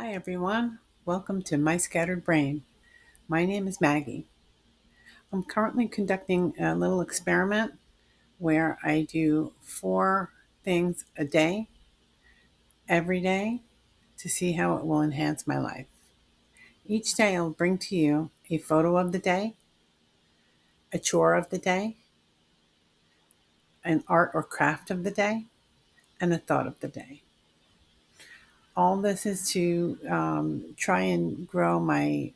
Hi everyone, welcome to My Scattered Brain. My name is Maggie. I'm currently conducting a little experiment where I do 4 things a day, every day, to see how it will enhance my life. Each day I'll bring to you a photo of the day, a chore of the day, an art or craft of the day, and a thought of the day. All this is to try and grow my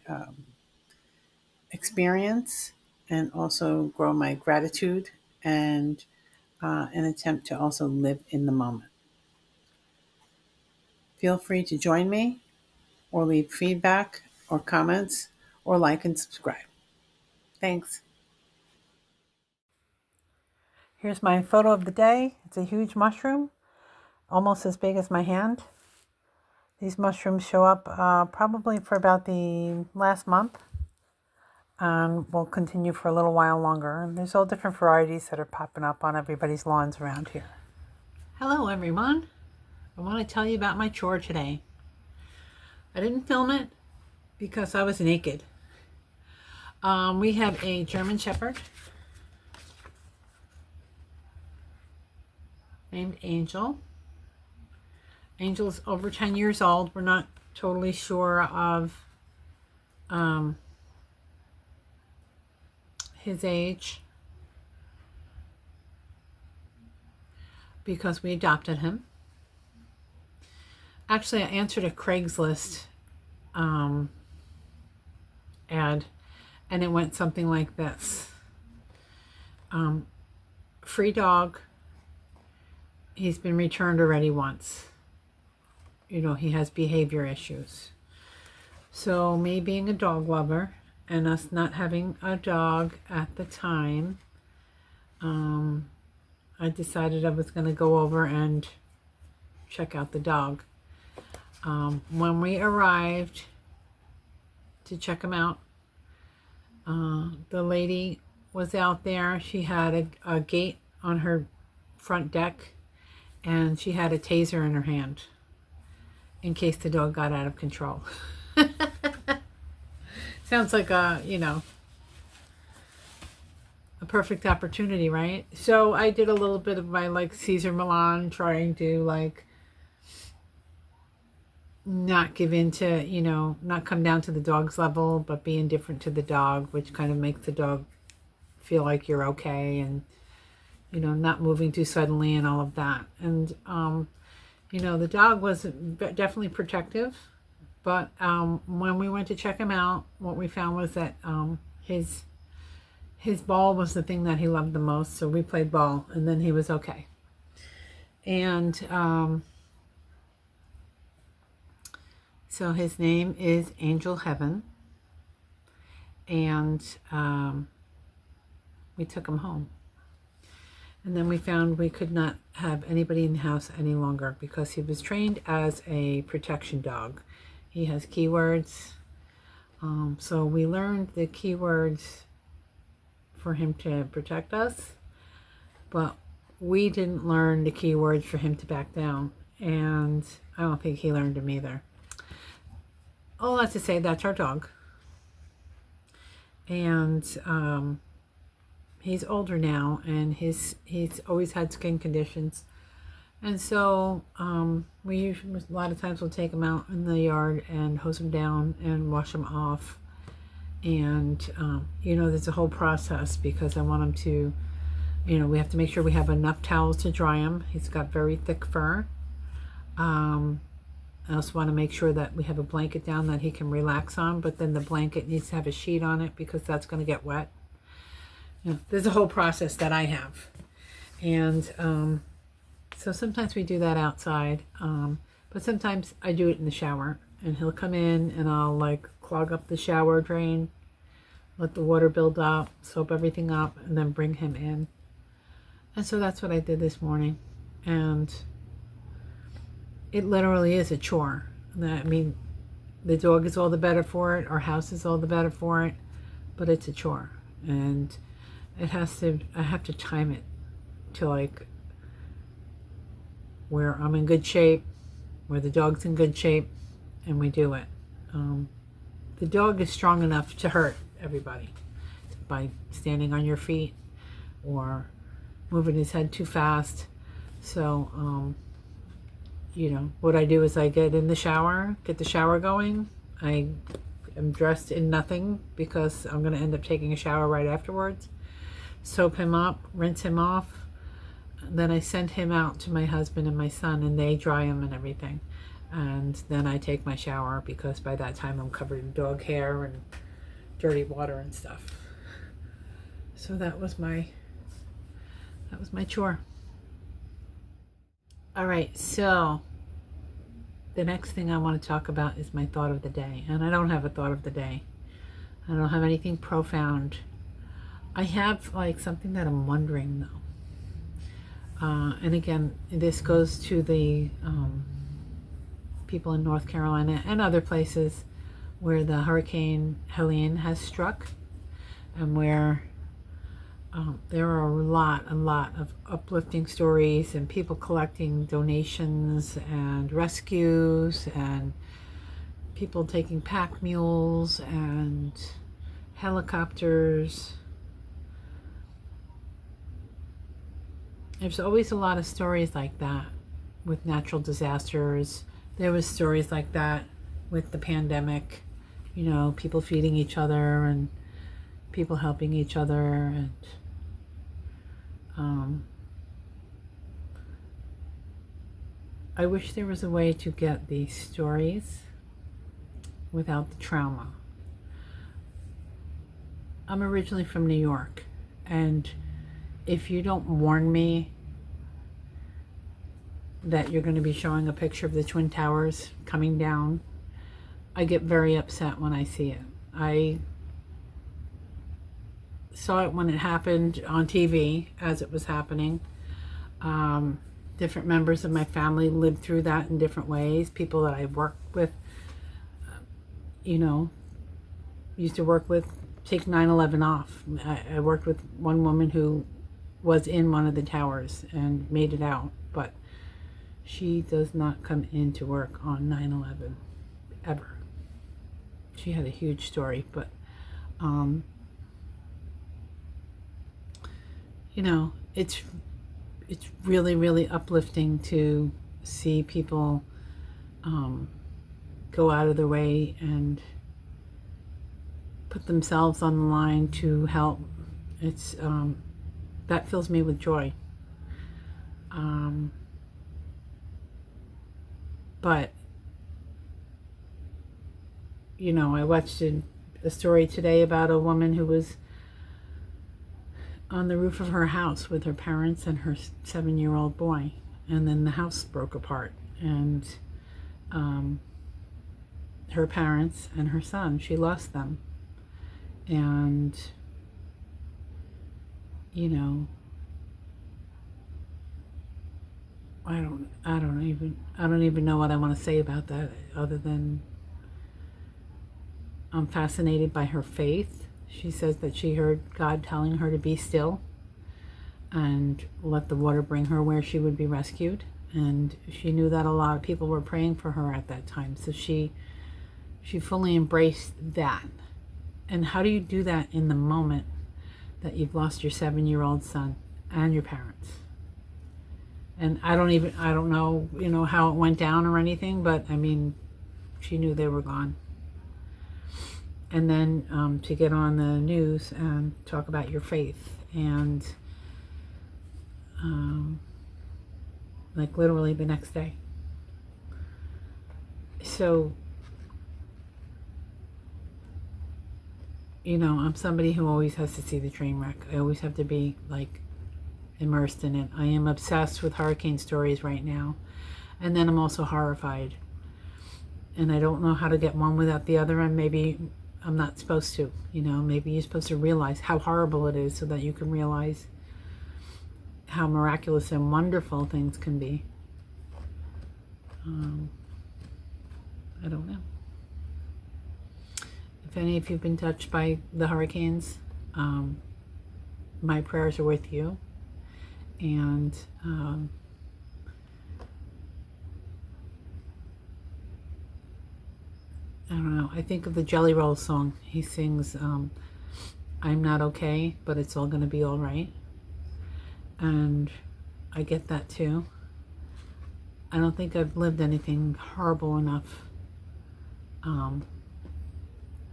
experience and also grow my gratitude and an attempt to also live in the moment. Feel free to join me or leave feedback or comments or like and subscribe. Thanks. Here's my photo of the day. It's a huge mushroom, almost as big as my hand. These mushrooms show up probably for about the last month and will continue for a little while longer. And there's all different varieties that are popping up on everybody's lawns around here. Hello, everyone. I want to tell you about my chore today. I didn't film it because I was naked. We have a German Shepherd named Angel. Angel's over 10 years old. We're not totally sure of his age because we adopted him. Actually, I answered a Craigslist ad, and it went something like this. Free dog. He's been returned already once. He has behavior issues. So me being a dog lover and us not having a dog at the time, I decided I was going to go over and check out the dog. When we arrived to check him out, the lady was out there. She had a gate on her front deck, and she had a taser in her hand in case the dog got out of control. Sounds like a perfect opportunity, right? So I did a little bit of my Caesar Milan, trying to not give in to, not come down to the dog's level, but be indifferent to the dog, which kind of makes the dog feel like you're okay, and not moving too suddenly and all of that. And the dog was definitely protective, but when we went to check him out, what we found was that his ball was the thing that he loved the most. So we played ball, and then he was okay. And so his name is Angel Heaven, and we took him home. And then we found we could not have anybody in the house any longer because he was trained as a protection dog. He has keywords. So we learned the keywords for him to protect us, but we didn't learn the keywords for him to back down. And I don't think he learned them either. All that to say, that's our dog. And he's older now, and he's always had skin conditions, and so we usually, a lot of times, we'll take him out in the yard and hose him down and wash him off. And there's a whole process because I want him to, we have to make sure we have enough towels to dry him. He's got very thick fur. I also want to make sure that we have a blanket down that he can relax on, but then the blanket needs to have a sheet on it because that's going to get wet. There's a whole process that I have. And so sometimes we do that outside, but sometimes I do it in the shower, and he'll come in and I'll clog up the shower drain, let the water build up, soap everything up, and then bring him in. And so that's what I did this morning. And it literally is a chore. I mean, the dog is all the better for it, our house is all the better for it, but it's a chore. And I have to time it to where I'm in good shape, where the dog's in good shape, and we do it. The dog is strong enough to hurt everybody by standing on your feet or moving his head too fast. So, you know, what I do is I get in the shower, get the shower going. I am dressed in nothing because I'm going to end up taking a shower right afterwards. Soap him up, rinse him off. Then I send him out to my husband and my son, and they dry him and everything. And then I take my shower because by that time I'm covered in dog hair and dirty water and stuff. So that was my chore. All right, so the next thing I want to talk about is my thought of the day. And I don't have a thought of the day. I don't have anything profound. I have like something that I'm wondering though. And again, this goes to the people in North Carolina and other places where the Hurricane Helene has struck, and where there are a lot of uplifting stories and people collecting donations and rescues and people taking pack mules and helicopters. There's always a lot of stories like that with natural disasters. There was stories like that with the pandemic, you know, people feeding each other and people helping each other. And I wish there was a way to get these stories without the trauma. I'm originally from New York, and if you don't warn me that you're going to be showing a picture of the Twin Towers coming down, I get very upset when I see it. I saw it when it happened on TV as it was happening. Different members of my family lived through that in different ways. People that I worked with, you know, used to work with, take 9/11 off. I worked with one woman who was in one of the towers and made it out, but she does not come into work on 9/11 ever. She had a huge story, but you know, it's really uplifting to see people go out of their way and put themselves on the line to help. It's that fills me with joy. But you know, I watched a story today about a woman who was on the roof of her house with her parents and her 7-year-old boy, and then the house broke apart, and her parents and her son, she lost them. And you know, I don't even know what I want to say about that, other than I'm fascinated by her faith. She says that she heard God telling her to be still and let the water bring her where she would be rescued. And she knew that a lot of people were praying for her at that time. So she fully embraced that. And how do you do that in the moment that you've lost your 7-year-old son and your parents? And I don't know, you know, how it went down or anything, but I mean, she knew they were gone. And then to get on the news and talk about your faith, and like literally the next day. So, you know, I'm somebody who always has to see the train wreck. I always have to be like immersed in it. I am obsessed with hurricane stories right now. And then I'm also horrified. And I don't know how to get one without the other, and maybe I'm not supposed to, you know, maybe you're supposed to realize how horrible it is so that you can realize how miraculous and wonderful things can be. I don't know. If any of you have been touched by the hurricanes, my prayers are with you. And don't know, I think of the Jelly Roll song. He sings, I'm not okay, but it's all gonna be all right. And I get that too. I don't think I've lived anything horrible enough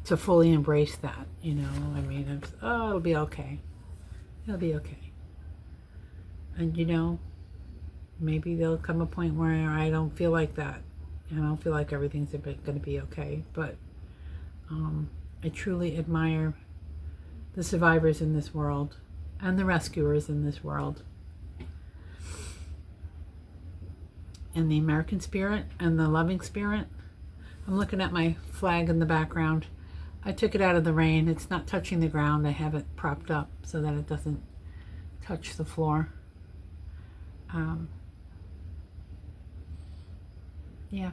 to fully embrace that, you know. I mean, it's, oh, it'll be okay. It'll be okay. And, you know, maybe there'll come a point where I don't feel like that. I don't feel like everything's going to be okay. But I truly admire the survivors in this world and the rescuers in this world. And the American spirit and the loving spirit. I'm looking at my flag in the background. I took it out of the rain. It's not touching the ground. I have it propped up so that it doesn't touch the floor. Yeah.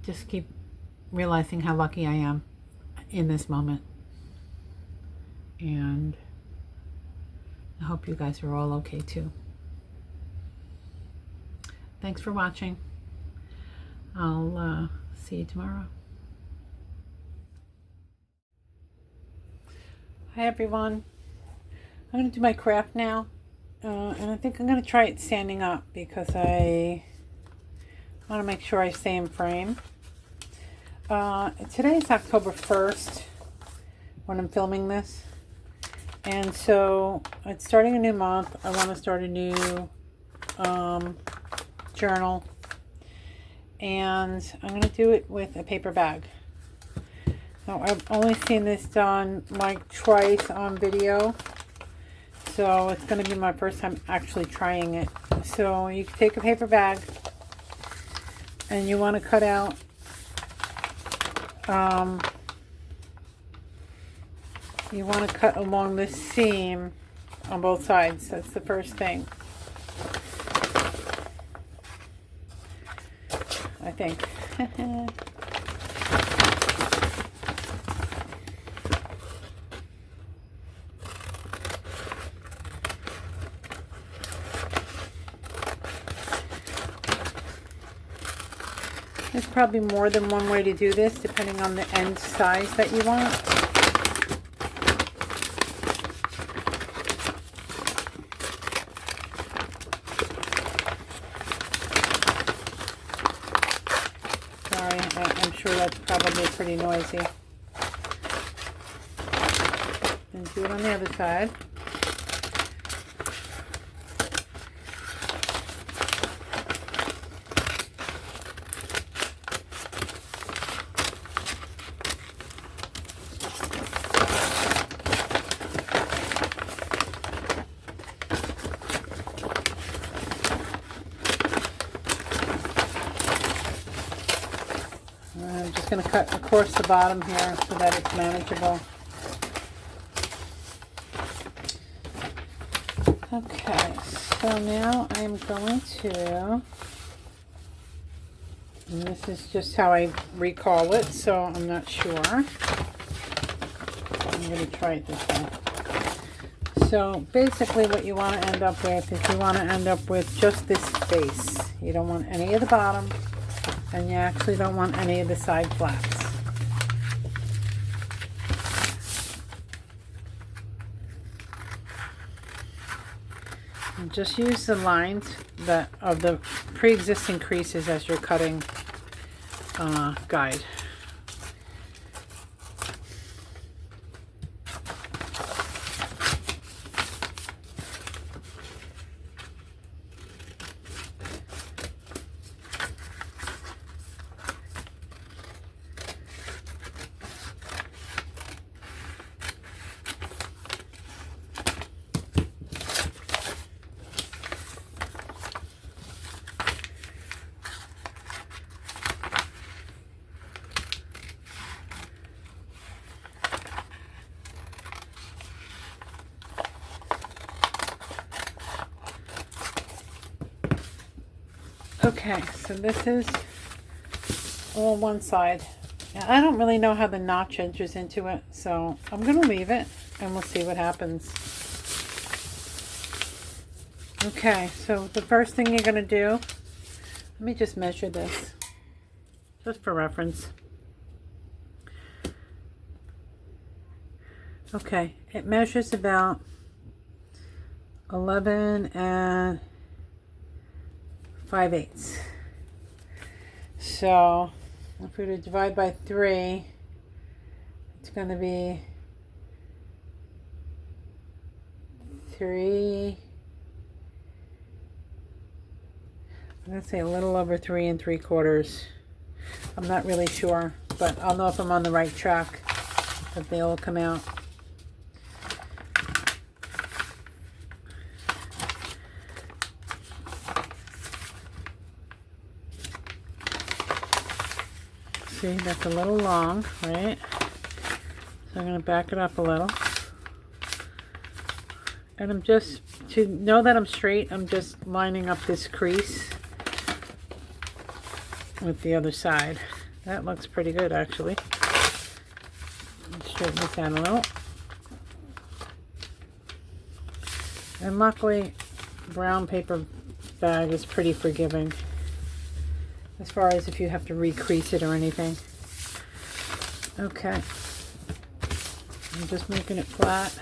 Just keep realizing how lucky I am in this moment. And I hope you guys are all okay too. Thanks for watching. I'll see you tomorrow. Hi everyone. I'm going to do my craft now. And I think I'm going to try it standing up because I want to make sure I stay in frame. Today is October 1st when I'm filming this. And so it's starting a new month. I want to start a new journal. And I'm going to do it with a paper bag. Now, I've only seen this done like twice on video. So it's going to be my first time actually trying it. So you take a paper bag and you want to cut out you want to cut along this seam on both sides. That's the first thing, I think. There's probably more than one way to do this, depending on the end size that you want. Sorry, I'm sure that's probably pretty noisy. And do it on the other side. I'm just going to cut across the bottom here so that it's manageable. Okay, so now I'm going to, and this is just how I recall it, so I'm not sure. I'm going to try it this way. So basically what you want to end up with is you want to end up with just this base. You don't want any of the bottom. And you actually don't want any of the side flaps. And just use the lines of the pre-existing creases as your cutting guide. Okay, so this is all one side. Now, I don't really know how the notch enters into it, so I'm going to leave it and we'll see what happens. Okay, so the first thing you're going to do, let me just measure this. just for reference. Okay, it measures about 11 and 5/8. So if we were to divide by 3, it's going to be 3. I'm going to say a little over 3 3/4. I'm not really sure, but I'll know if I'm on the right track, if they all come out. See, that's a little long, right? So I'm going to back it up a little. And I'm just, to know that I'm straight, I'm just lining up this crease with the other side. That looks pretty good, actually. Let's straighten this out a little. And luckily, brown paper bag is pretty forgiving, as far as if you have to recrease it or anything. Okay. I'm just making it flat.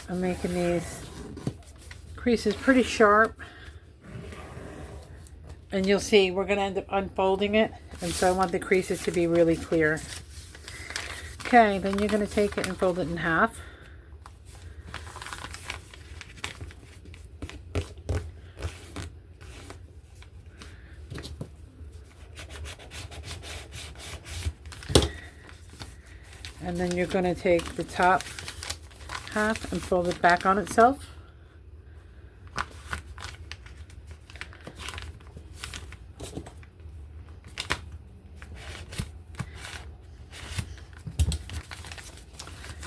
I'm making these creases pretty sharp. And you'll see, we're going to end up unfolding it. And so I want the creases to be really clear. Okay, then you're going to take it and fold it in half. And then you're going to take the top half and fold it back on itself.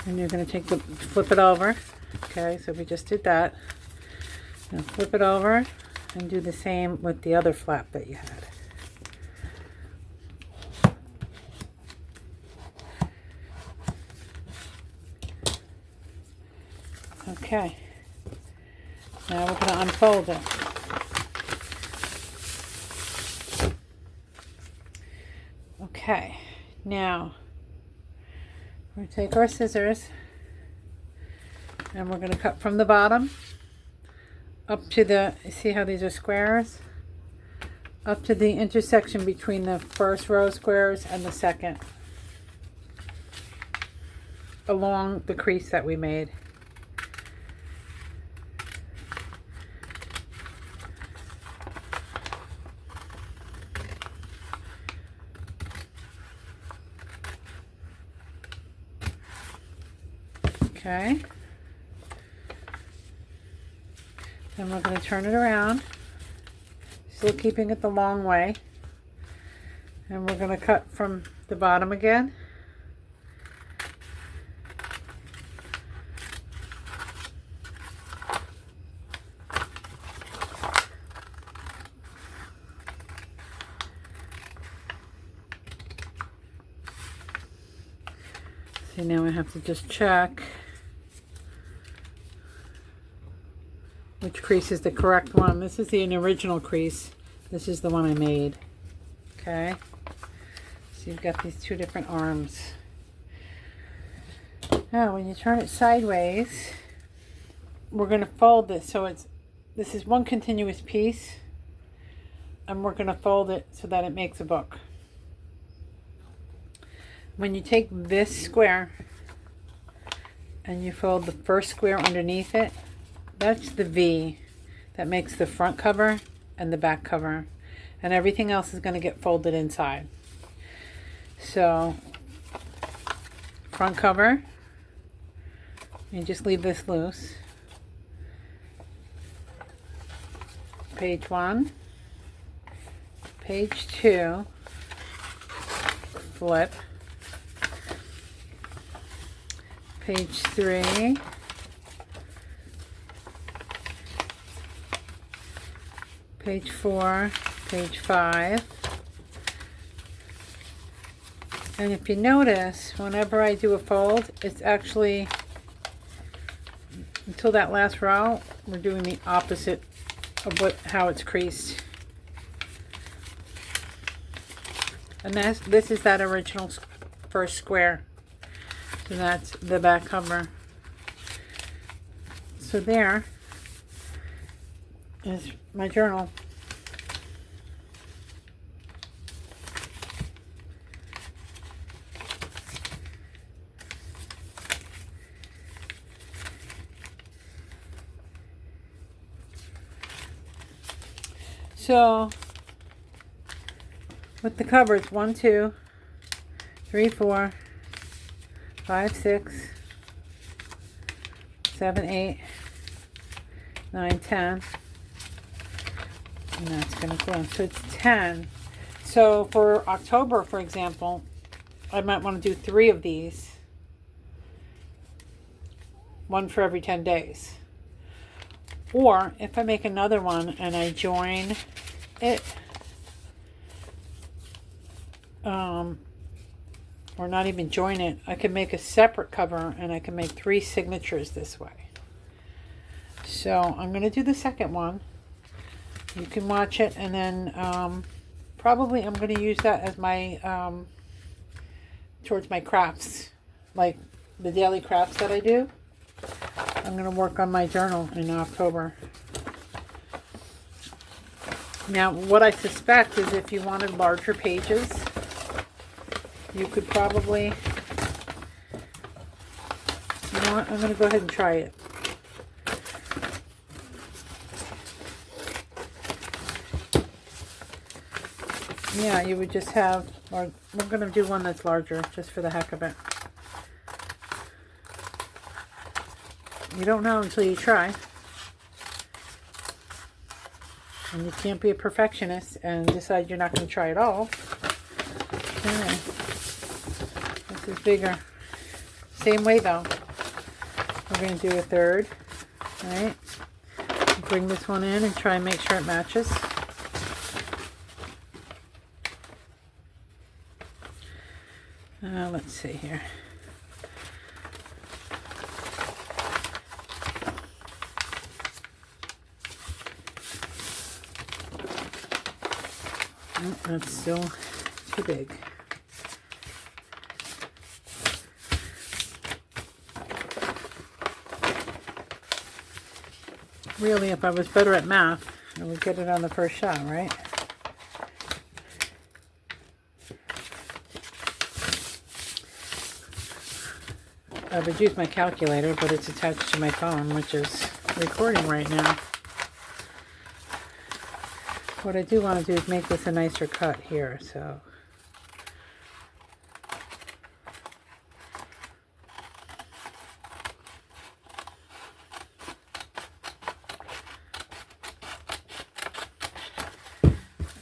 And you're going to take flip it over. Okay, so we just did that. Now flip it over and do the same with the other flap that you had. Okay, now we're going to unfold it. Okay, now we're going to take our scissors and we're going to cut from the bottom up to the, see how these are squares? Up to the intersection between the first row of squares and the second, along the crease that we made. Okay, then we're going to turn it around, still keeping it the long way, and we're going to cut from the bottom again. See, now I have to just check which crease is the correct one. This is the original crease. This is the one I made. Okay. So you've got these two different arms. Now when you turn it sideways, we're going to fold this so this is one continuous piece, and we're going to fold it so that it makes a book. When you take this square and you fold the first square underneath it, that's the V that makes the front cover and the back cover, and everything else is going to get folded inside. So front cover, you just leave this loose. Page 1, page 2, flip, page 3, page 4, page 5. And if you notice, whenever I do a fold, it's actually, until that last row, we're doing the opposite of how it's creased. And this is that original first square. So that's the back cover. So there is my journal. So with the covers, 1, 2, 3, 4, 5, 6, 7, 8, 9, 10. And that's going to go. So it's 10. So for October, for example, I might want to do 3 of these. 1 for every 10 days. Or if I make another one and I join it, or not even join it, I can make a separate cover and I can make 3 signatures this way. So I'm going to do the second one. You can watch it, and then probably I'm going to use that as my towards my crafts, like the daily crafts that I do. I'm going to work on my journal in October. Now, what I suspect is if you wanted larger pages, you could probably, you know what, I'm going to go ahead and try it. Yeah, you would just have, or we're going to do one that's larger, just for the heck of it. You don't know until you try. And you can't be a perfectionist and decide you're not going to try at all. Okay. This is bigger. Same way though. We're going to do a third. Right? Bring this one in and try and make sure it matches. Let's see here. Oh, that's still too big. Really, if I was better at math, I would get it on the first shot, right? I would use my calculator, but it's attached to my phone, which is recording right now. What I do want to do is make this a nicer cut here, so.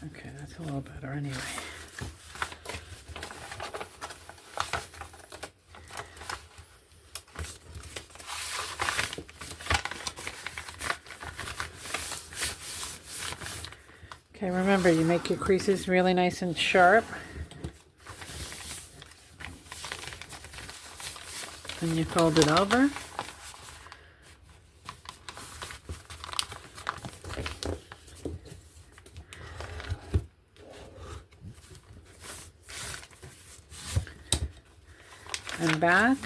Okay, that's a little better anyway. Okay, remember, you make your creases really nice and sharp. And you fold it over. And back.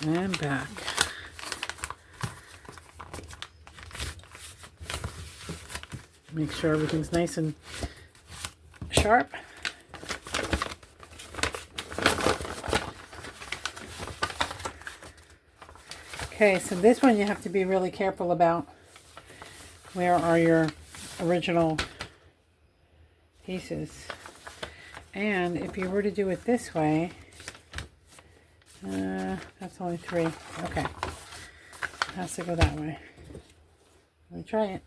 And back. Make sure everything's nice and sharp. Okay, so this one you have to be really careful about. Where are your original pieces? And if you were to do it this way, that's only 3. Okay. It has to go that way. Let me try it.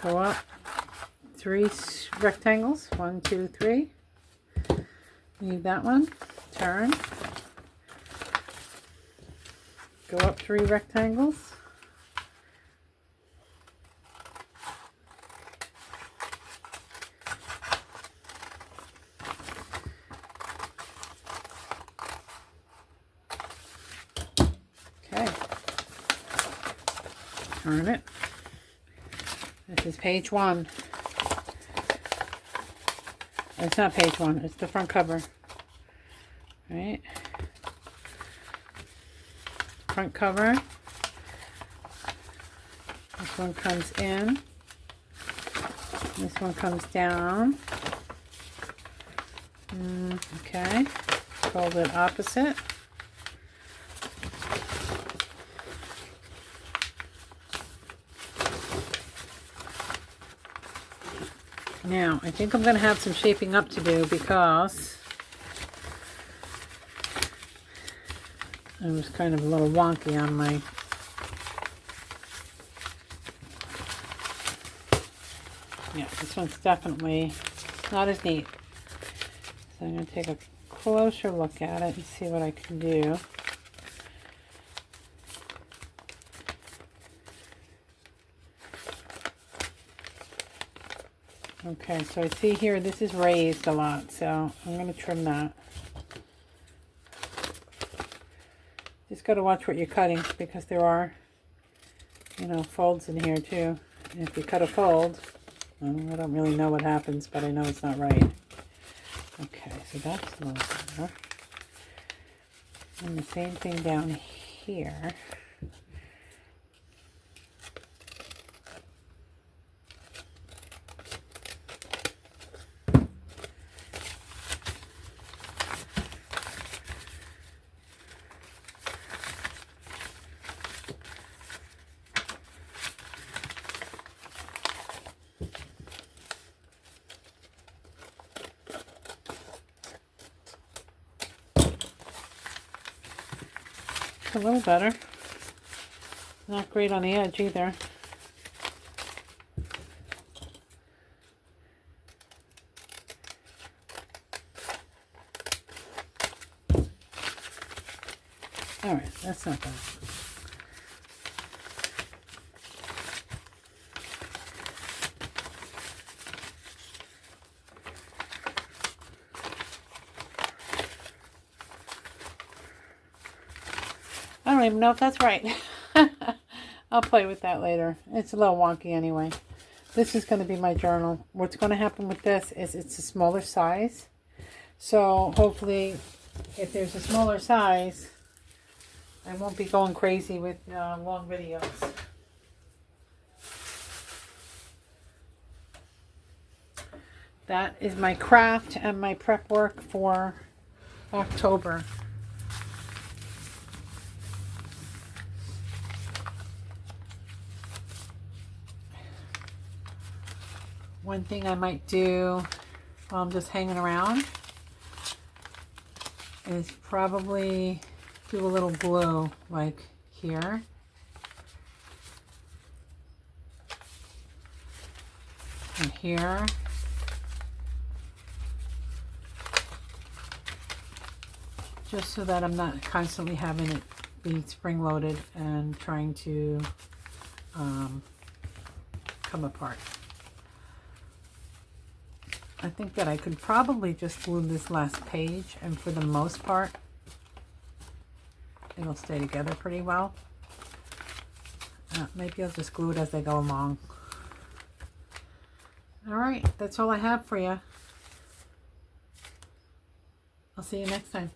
Go up 3 rectangles. 1, 2, 3. Leave that one. Turn. Go up 3 rectangles. turn it. This is page 1. It's not page 1, it's the front cover. Right? Front cover. This one comes in. This one comes down. Okay. Fold it opposite. Now, I think I'm going to have some shaping up to do because I was kind of a little wonky on my this one's definitely not as neat. So I'm going to take a closer look at it and see what I can do. Okay, so I see here this is raised a lot, so I'm going to trim that. Just got to watch what you're cutting because there are, you know, folds in here too. And if you cut a fold, well, I don't really know what happens, but I know it's not right. Okay, so that's a little better. And the same thing down here. A little better. Not great on the edge either. Alright, that's not bad. I don't even know if that's right. I'll play with that later. It's a little wonky anyway. This is going to be my journal. What's going to happen with this is it's a smaller size. So hopefully if there's a smaller size, I won't be going crazy with long videos. That is my craft and my prep work for October. One thing I might do while I'm just hanging around is probably do a little glue like here. And here. Just so that I'm not constantly having it be spring loaded and trying to come apart. I think that I could probably just glue this last page, and for the most part it'll stay together pretty well. Maybe I'll just glue it as I go along. Alright, that's all I have for you. I'll see you next time.